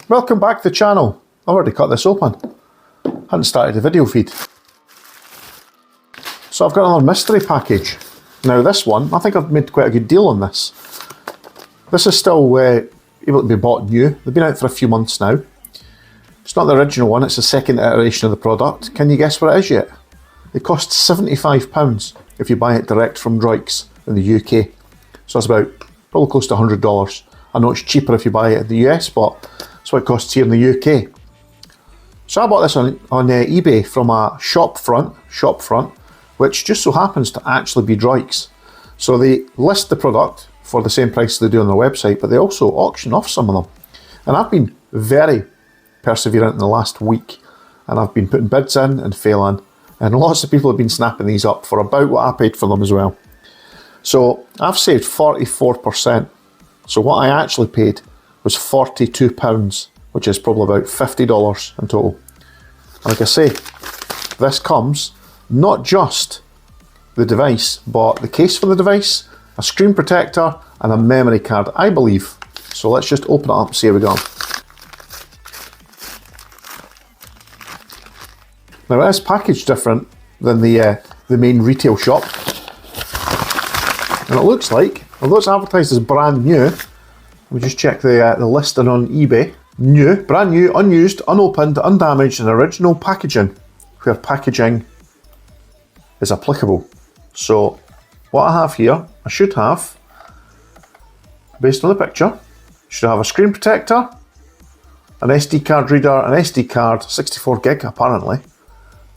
Welcome back to the channel. I've already cut this open. Hadn't started the video feed. So I've got another mystery package. Now this one, I think I've made quite a good deal on this. This is still able to be bought new. They've been out for a few months now. It's not the original one, it's the second iteration of the product. Can you guess what it is yet? It costs £75 if you buy it direct from Droids in the UK. So that's probably close to $100. I know it's cheaper if you buy it in the US, but that's what it costs here in the UK. So I bought this on eBay from a shop front, which just so happens to actually be Droids. So they list the product for the same price they do on their website, but they also auction off some of them. And I've been very perseverant in the last week, and I've been putting bids in and failing, and lots of people have been snapping these up for about what I paid for them as well. So I've saved 44%. So what I actually paid was £42, which is probably about $50 in total. Like I say, this comes not just the device, but the case for the device, a screen protector, and a memory card, I believe. So let's just open it up and see how we go. Now it is packaged different than the main retail shop. And it looks like, although it's advertised as brand new, we just check the listing on eBay. New, brand new, unused, unopened, undamaged, and original packaging, where packaging is applicable. So what I have here, I should have, based on the picture, should have a screen protector, an SD card reader, an SD card, 64 gig apparently,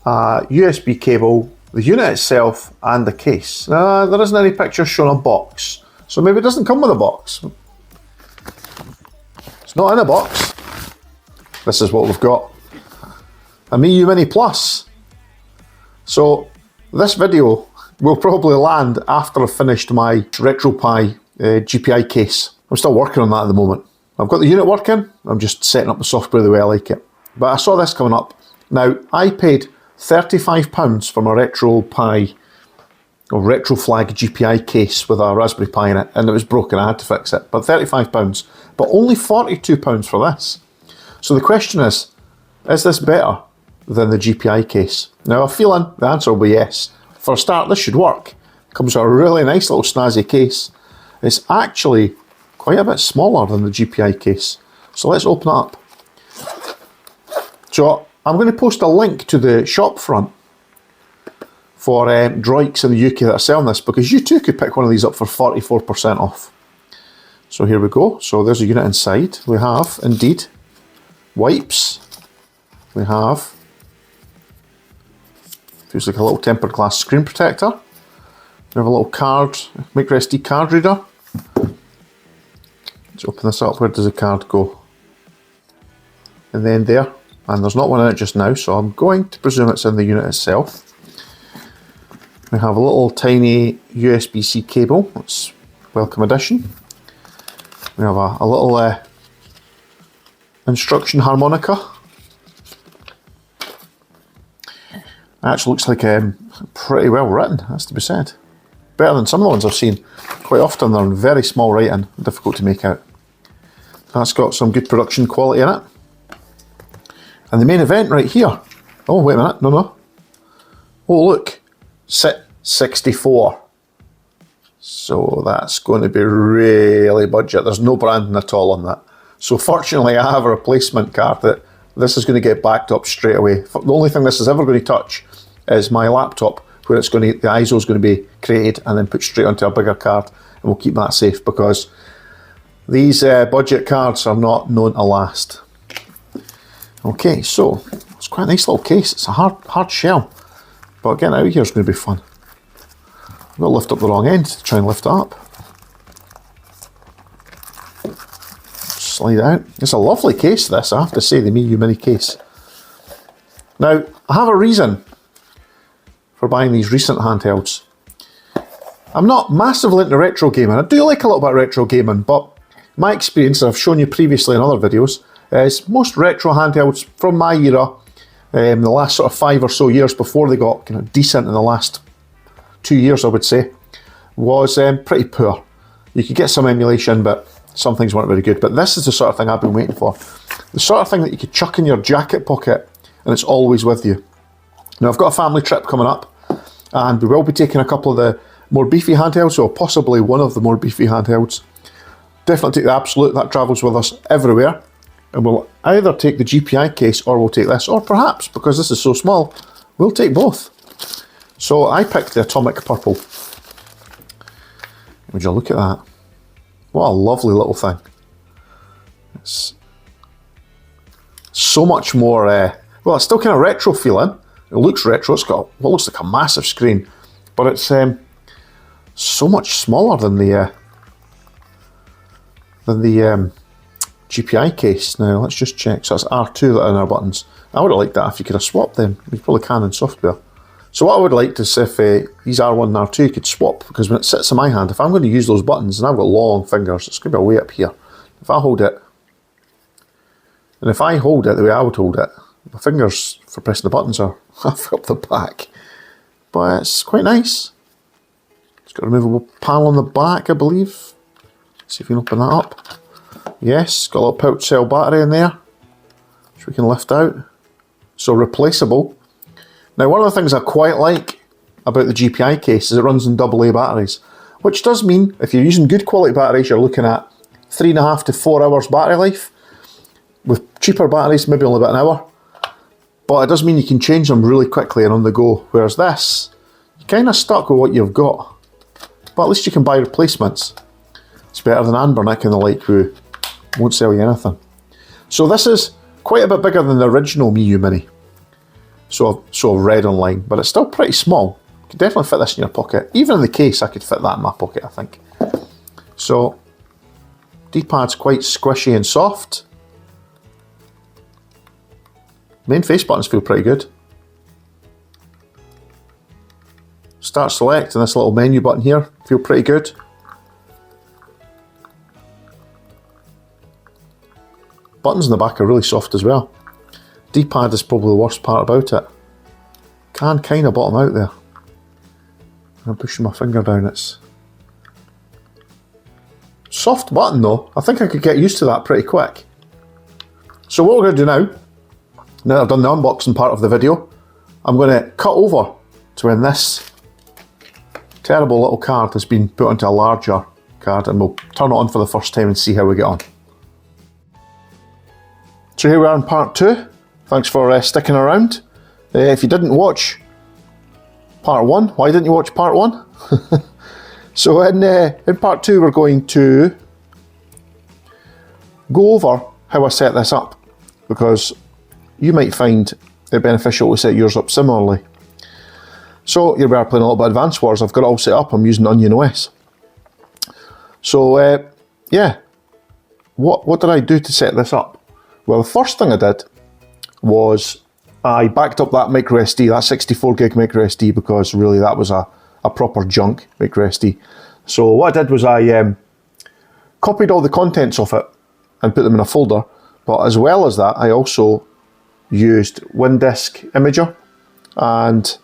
a USB cable, the unit itself, and the case. Now, there isn't any picture showing a box, so maybe it doesn't come with a box. It's not in a box. This is what we've got. A Miyoo Mini Plus. So this video will probably land after I've finished my RetroPie GPI case. I'm still working on that at the moment. I've got the unit working, I'm just setting up the software the way I like it. But I saw this coming up. Now, I paid £35 for my RetroPie or RetroFlag GPI case with a Raspberry Pi in it, and it was broken, I had to fix it. But £35, but only £42 for this. So the question is this better than the GPI case? Now, I'm feeling the answer will be yes. For a start, this should work. It comes with a really nice little snazzy case. It's actually quite a bit smaller than the GPI case. So let's open it up. So I'm going to post a link to the shop front for Droids in the UK that are selling this, because you too could pick one of these up for 44% off. So here we go. So there's a unit inside. We have, indeed, wipes. We have, feels like a little tempered glass screen protector. We have a little card, micro SD card reader. Let's open this up. Where does the card go? And then there. And there's not one in it just now, so I'm going to presume it's in the unit itself. We have a little tiny USB-C cable. That's welcome addition. We have a little instruction harmonica. It actually looks like pretty well written, has to be said. Better than some of the ones I've seen. Quite often they're in very small writing, difficult to make out. That's got some good production quality in it. And the main event right here. Oh, wait a minute, no. Oh, look, 64. So that's going to be really budget. There's no branding at all on that. So fortunately, I have a replacement card that this is going to get backed up straight away. The only thing this is ever going to touch is my laptop, where it's going to, the ISO is going to be created and then put straight onto a bigger card, and we'll keep that safe because these budget cards are not known to last. Okay, so it's quite a nice little case. It's a hard shell, but getting out of here is going to be fun. I'm going to lift up the wrong end to try and lift it up. Slide it out. It's a lovely case, this, I have to say, the Miyoo Mini case. Now, I have a reason for buying these recent handhelds. I'm not massively into retro gaming. I do like a little bit of retro gaming, but my experience, I've shown you previously in other videos, is most retro handhelds from my era, the last sort of 5 or so years before they got kind of decent in the last 2 years, I would say, was pretty poor. You could get some emulation, but some things weren't very good, but this is the sort of thing I've been waiting for. The sort of thing that you could chuck in your jacket pocket and it's always with you. Now I've got a family trip coming up and we will be taking a couple of the more beefy handhelds, or possibly one of the more beefy handhelds. Definitely take the Absolute, that travels with us everywhere. And we'll either take the GPI case or we'll take this, or perhaps, because this is so small, we'll take both. So I picked the Atomic Purple. Would you look at that? What a lovely little thing. It's so much more, well, it's still kind of retro feeling. It looks retro, it's got what looks like a massive screen, but it's so much smaller than the GPI case. Now let's just check. So it's R2 that are in our buttons. I would have liked that if you could have swapped them. You probably can in software. So what I would like is if these R1 and R2 you could swap, because when it sits in my hand, if I'm going to use those buttons, and I've got long fingers, it's going to be way up here. If I hold it, and if I hold it the way I would hold it, my fingers for pressing the buttons are half up the back. But it's quite nice. It's got a removable panel on the back, I believe. See if we can open that up. Yes, got a little pouch cell battery in there, which we can lift out. So replaceable. Now, one of the things I quite like about the GPI case is it runs on AA batteries, which does mean if you're using good quality batteries, you're looking at 3.5 to 4 hours battery life. With cheaper batteries, maybe only about an hour. But it does mean you can change them really quickly and on the go. Whereas this, you're kind of stuck with what you've got. But at least you can buy replacements. It's better than Anbernick and the like, who won't sell you anything. So this is quite a bit bigger than the original Miyoo Mini. So I've read online, but it's still pretty small. You could definitely fit this in your pocket. Even in the case, I could fit that in my pocket, I think. So, D-pad's quite squishy and soft. Main face buttons feel pretty good. Start select and this little menu button here feel pretty good. Buttons in the back are really soft as well. D-pad is probably the worst part about it. Can kind of bottom out there. I'm pushing my finger down. It's soft button though. I think I could get used to that pretty quick. So what we're going to do now that I've done the unboxing part of the video, I'm going to cut over to when this terrible little card has been put onto a larger card, and we'll turn it on for the first time and see how we get on. So here we are in part 2. Thanks for sticking around. If you didn't watch part 1, why didn't you watch part 1? So in part 2 we're going to go over how I set this up, because you might find it beneficial to set yours up similarly. So here we are playing a little bit of Advance Wars. I've got it all set up. I'm using Onion OS. So yeah, what did I do to set this up? Well, the first thing I did was I backed up that micro SD, that 64 gig micro SD, because really that was a proper junk micro SD. So what I did was I copied all the contents of it and put them in a folder, but as well as that I also used WinDisk Imager and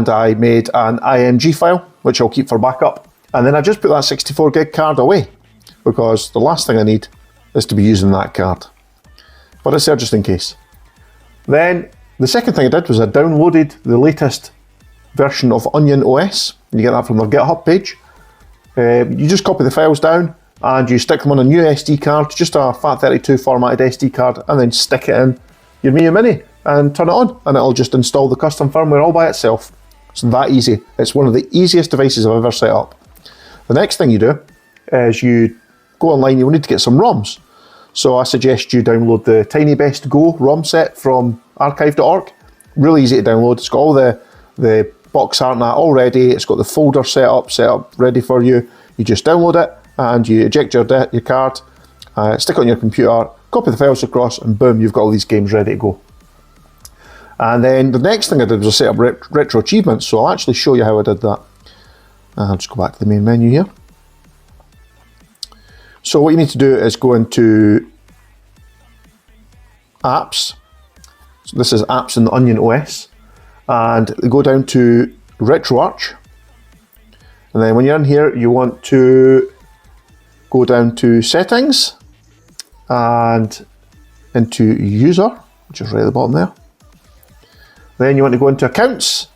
I made an IMG file, which I'll keep for backup. And then I just put that 64 gig card away, because the last thing I need is to be using that card. But it's there just in case. Then the second thing I did was I downloaded the latest version of Onion OS. You get that from their GitHub page. You just copy the files down and you stick them on a new SD card, just a FAT32 formatted SD card, and then stick it in your Miyoo Mini and turn it on, and it'll just install the custom firmware all by itself. It's that easy. It's one of the easiest devices I've ever set up. The next thing you do is you go online. You will need to get some ROMs. So I suggest you download the Tiny Best Go ROM set from archive.org. Really easy to download. It's got all the box art and that all ready. It's got the folder set up ready for you. You just download it and you eject your card, stick it on your computer, copy the files across, and boom, you've got all these games ready to go. And then the next thing I did was I set up retro achievements, so I'll actually show you how I did that. I'll just go back to the main menu here. So what you need to do is go into Apps. So this is Apps in the Onion OS, and go down to RetroArch. And then when you're in here, you want to go down to settings and into user, which is right at the bottom there. Then you want to go into accounts,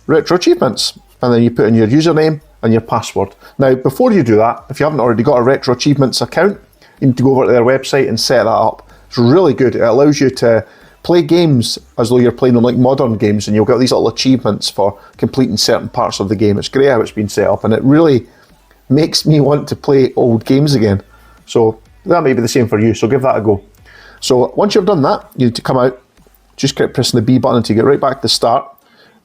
retro achievements, and then you put in your username and your password. Now, before you do that, if you haven't already got a retro achievements account, you need to go over to their website and set that up. It's really good. It allows you to play games as though you're playing them like modern games, and you'll get these little achievements for completing certain parts of the game. It's great how it's been set up, and it really makes me want to play old games again. So that may be the same for you, so give that a go. So once you've done that, you need to come out, just keep pressing the B button to get right back to the start,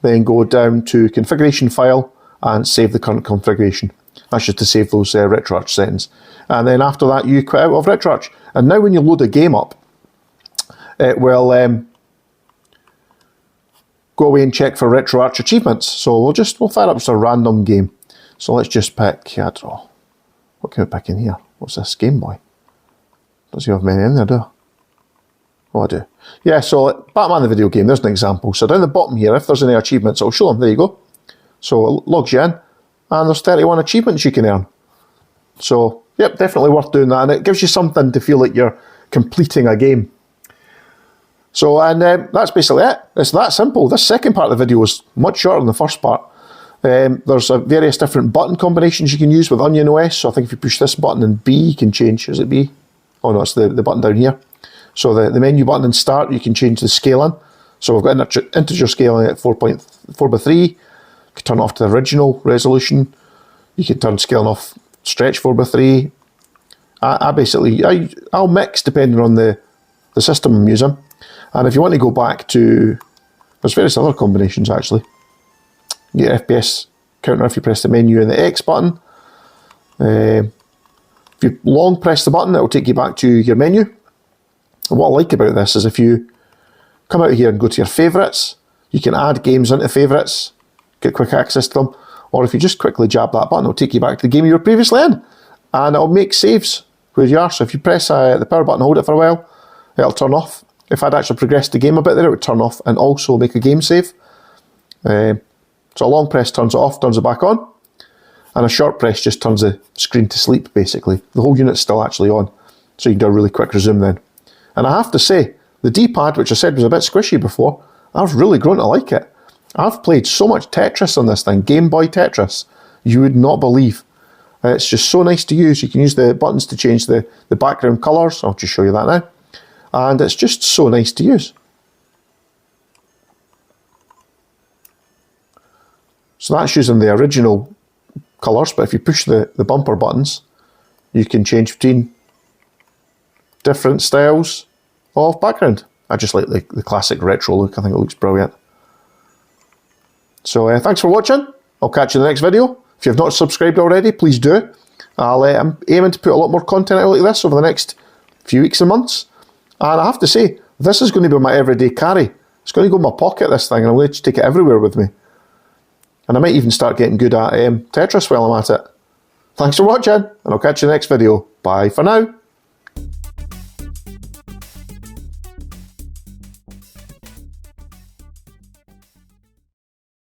then go down to configuration file and save the current configuration. That's just to save those RetroArch settings. And then after that, you quit out of RetroArch. And now when you load a game up, it will go away and check for RetroArch achievements. So we'll fire up just a random game. So let's just pick, I don't know, what can we pick in here? What's this, Game Boy? Don't see if I have many in there, do I? Oh, I do. Yeah, so Batman the video game, there's an example. So down the bottom here, if there's any achievements, it'll show them. There you go. So it logs you in, and there's 31 achievements you can earn. So, yep, definitely worth doing that, and it gives you something to feel like you're completing a game. So, and that's basically it. It's that simple. This second part of the video was much shorter than the first part. There's various different button combinations you can use with Onion OS. So I think if you push this button and B, you can change. Is it B? Oh no, it's the button down here. So the menu button and start, you can change the scaling. So we've got integer scaling at 4:3. You can turn it off to the original resolution. You can turn scaling off stretch 4:3. I'll mix depending on the system I'm using. And if you want to go back to, there's various other combinations actually. You get FPS counter if you press the menu and the X button. If you long press the button, it will take you back to your menu. And what I like about this is if you come out here and go to your favourites, you can add games into favourites, get quick access to them, or if you just quickly jab that button, it'll take you back to the game you were previously in, and it'll make saves where you are. So if you press the power button, hold it for a while, it'll turn off. If I'd actually progressed the game a bit there, it would turn off and also make a game save. So a long press turns it off, turns it back on, and a short press just turns the screen to sleep, basically. The whole unit's still actually on, so you can do a really quick resume then. And I have to say, the D-pad, which I said was a bit squishy before, I've really grown to like it. I've played so much Tetris on this thing, Game Boy Tetris, you would not believe. It's just so nice to use. You can use the buttons to change the background colours. I'll just show you that now. And it's just so nice to use. So that's using the original colours, but if you push the bumper buttons, you can change between different styles of background. I just like the classic retro look. I think it looks brilliant. So thanks for watching. I'll catch you in the next video. If you've not subscribed already, please do. I'm aiming to put a lot more content out like this over the next few weeks and months. And I have to say, this is going to be my everyday carry. It's going to go in my pocket, this thing, and I'm going to take it everywhere with me. And I might even start getting good at Tetris while I'm at it. Thanks for watching, and I'll catch you in the next video. Bye for now.